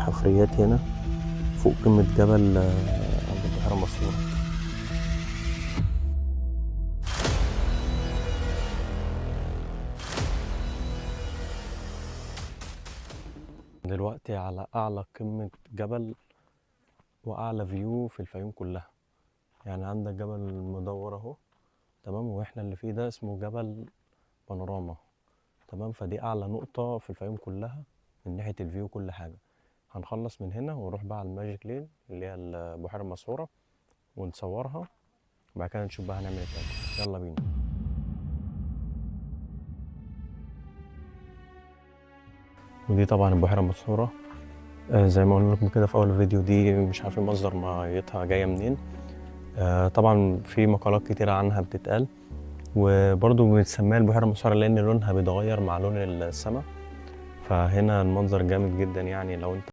حفريات هنا فوق قمة جبل عند البحيرة المسحورة. دلوقتي على أعلى قمة جبل وأعلى فيو في الفيوم كلها. يعني عندك جبل المدور أهو، تمام، وإحنا اللي فيه ده اسمه جبل بانوراما، تمام. فدي أعلى نقطة في الفيوم كلها من ناحية الفيو كل حاجة. هنخلص من هنا ونروح بقى على الماجيك لين اللي هي البحيرة المسحورة ونصورها، وبعد كده نشوف بقى هنعمل ايه تاني. يلا بينا. ودي طبعا البحيرة المسحورة، زي ما قلنا لكم كده في اول الفيديو، دي مش عارفين مصدر ميتها جاية منين. طبعا في مقالات كتيرة عنها بتتقال، وبرضه بنسميها البحيرة المسحورة لان لونها بيتغير مع لون السماء. فهنا المنظر جامد جدا، يعني لو انت